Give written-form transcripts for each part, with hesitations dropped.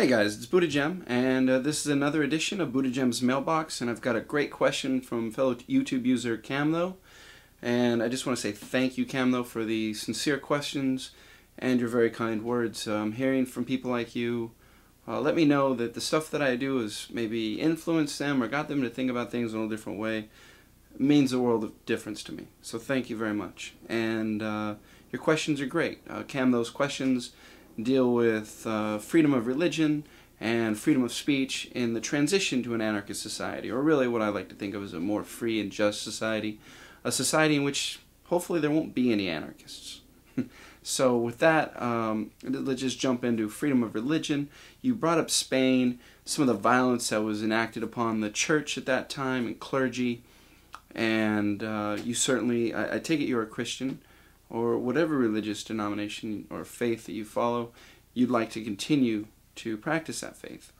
Hey guys, it's Buddhagem, and this is another edition of Buddhagems Mailbox, and I've got a great question from fellow YouTube user Camtho, and I just want to say thank you, Camtho, for the sincere questions and your very kind words. Hearing from people like you let me know that the stuff that I do has maybe influenced them or got them to think about things in a different way. It means a world of difference to me, so thank you very much. And your questions are great. Camtho's questions deal with freedom of religion and freedom of speech in the transition to an anarchist society, or really what I like to think of as a more free and just society, a society in which hopefully there won't be any anarchists. So with that, let's just jump into freedom of religion. You brought up Spain, some of the violence that was enacted upon the church at that time and clergy, and you certainly, I take it you're a Christian, or whatever religious denomination or faith that you follow, you'd like to continue to practice that faith.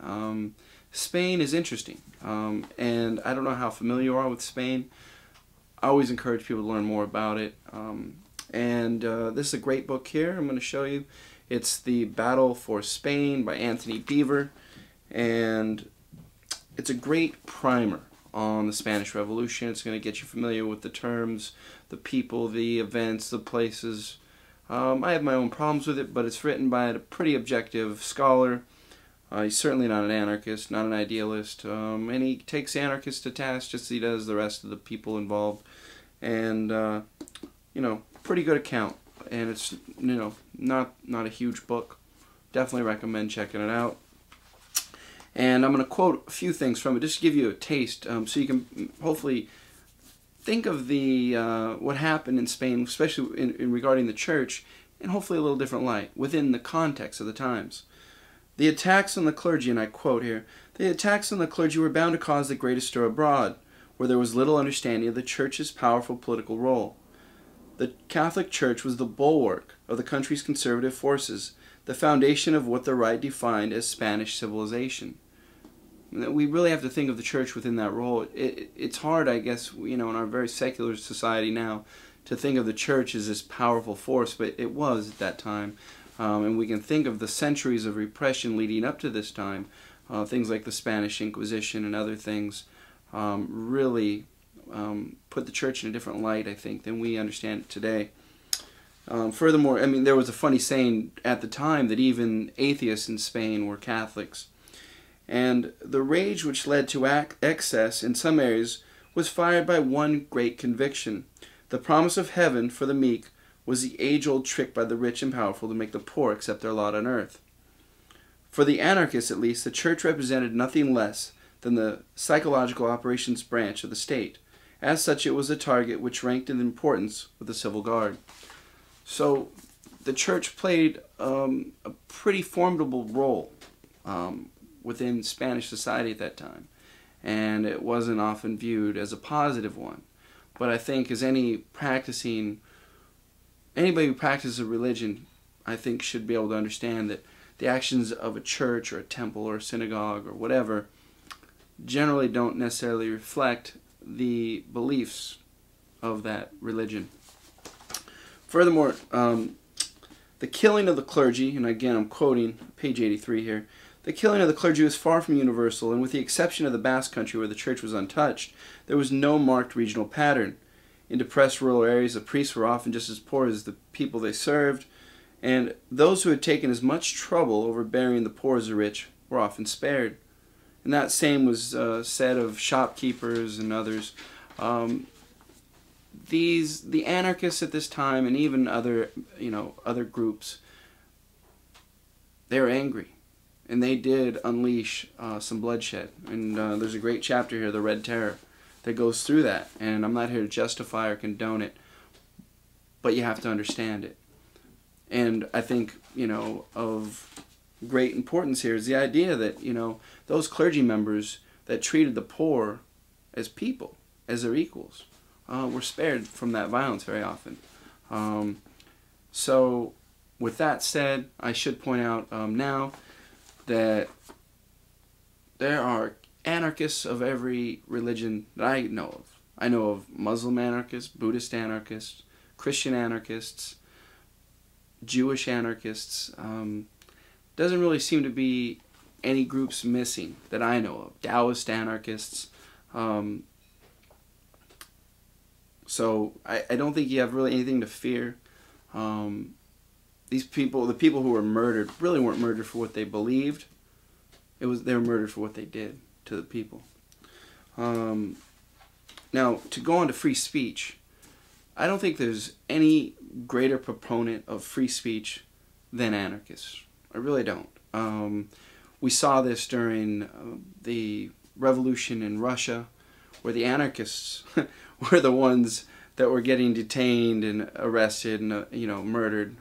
Spain is interesting, and I don't know how familiar you are with Spain. I always encourage people to learn more about it. This is a great book here I'm going to show you. It's The Battle for Spain by Anthony Beaver, and it's a great primer on the Spanish Revolution. It's going to get you familiar with the terms, the people, the events, the places. I have my own problems with it, but it's written by a pretty objective scholar. He's certainly not an anarchist, not an idealist, and he takes anarchists to task just as he does the rest of the people involved. And, you know, pretty good account. And it's, you know, not a huge book. Definitely recommend checking it out. And I'm going to quote a few things from it, just to give you a taste, so you can hopefully think of the what happened in Spain, especially in regarding the church, in hopefully a little different light, within the context of the times. The attacks on the clergy, and I quote here, "The attacks on the clergy were bound to cause the greatest stir abroad, where there was little understanding of the church's powerful political role. The Catholic Church was the bulwark of the country's conservative forces, the foundation of what the right defined as Spanish civilization." We really have to think of the church within that role. It's hard, I guess, you know, in our very secular society now, to think of the church as this powerful force, but it was at that time. And we can think of the centuries of repression leading up to this time, things like the Spanish Inquisition and other things, really put the church in a different light, I think, than we understand it today. Furthermore, I mean, there was a funny saying at the time that even atheists in Spain were Catholics. And the rage which led to excess in some areas was fired by one great conviction. The promise of heaven for the meek was the age-old trick by the rich and powerful to make the poor accept their lot on earth. For the anarchists, at least, the church represented nothing less than the psychological operations branch of the state. As such, it was a target which ranked in importance with the civil guard. So the church played a pretty formidable role within Spanish society at that time, and it wasn't often viewed as a positive one. But I think as anybody who practices a religion, I think should be able to understand that the actions of a church or a temple or a synagogue or whatever generally don't necessarily reflect the beliefs of that religion. Furthermore, the killing of the clergy, and again I'm quoting page 83 here, "The killing of the clergy was far from universal, and with the exception of the Basque Country where the church was untouched, there was no marked regional pattern. In depressed rural areas, the priests were often just as poor as the people they served, and those who had taken as much trouble over burying the poor as the rich were often spared." And that same was said of shopkeepers and others. The anarchists at this time, and even other groups, they were angry. And they did unleash some bloodshed. And there's a great chapter here, The Red Terror, that goes through that. And I'm not here to justify or condone it, but you have to understand it. And I think, you know, of great importance here is the idea that, you know, those clergy members that treated the poor as people, as their equals, were spared from that violence very often. So with that said, I should point out now that there are anarchists of every religion that I know of. I know of Muslim anarchists, Buddhist anarchists, Christian anarchists, Jewish anarchists. Doesn't really seem to be any groups missing that I know of. Taoist anarchists. So I don't think you have really anything to fear. These people, the people who were murdered, really weren't murdered for what they believed. They were murdered for what they did to the people. Now, to go on to free speech, I don't think there's any greater proponent of free speech than anarchists. I really don't. We saw this during the revolution in Russia, where the anarchists were the ones that were getting detained and arrested and murdered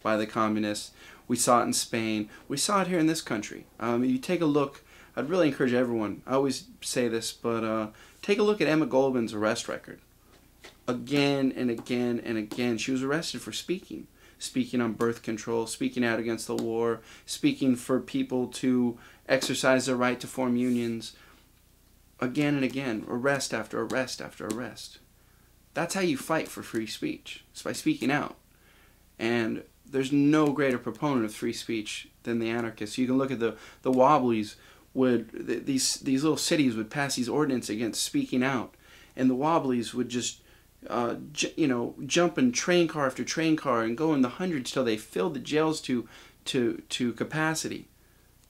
by the communists. We saw it in Spain. We saw it here in this country. You take a look. I'd really encourage everyone. I always say this, but take a look at Emma Goldman's arrest record. Again and again and again, she was arrested for speaking on birth control, speaking out against the war, speaking for people to exercise their right to form unions. Again and again, arrest after arrest after arrest. That's how you fight for free speech. It's by speaking out. And there's no greater proponent of free speech than the anarchists. You can look at the Wobblies. These little cities would pass these ordinances against speaking out, and the Wobblies would just jump in train car after train car and go in the hundreds till they filled the jails to capacity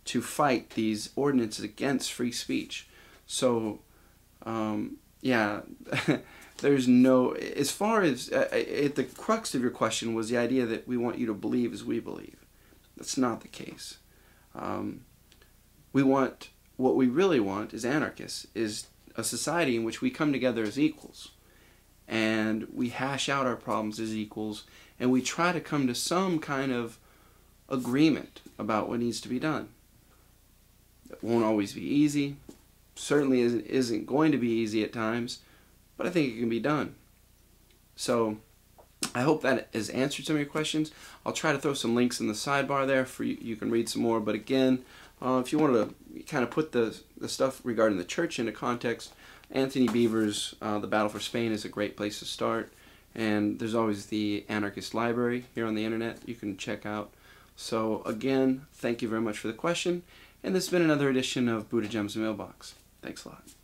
to fight these ordinances against free speech. So yeah, there's no, as far as at the crux of your question was the idea that we want you to believe as we believe. That's not the case. What we really want as anarchists is a society in which we come together as equals, and we hash out our problems as equals, and we try to come to some kind of agreement about what needs to be done. It won't always be easy. Certainly isn't going to be easy at times, but I think it can be done. So I hope that has answered some of your questions. I'll try to throw some links in the sidebar there for you. You can read some more. But again, if you want to kind of put the stuff regarding the church into context, Anthony Beevor's The Battle for Spain is a great place to start. And there's always the Anarchist Library here on the internet you can check out. So again, thank you very much for the question. And this has been another edition of Buddhagems Mailbox. Thanks a lot.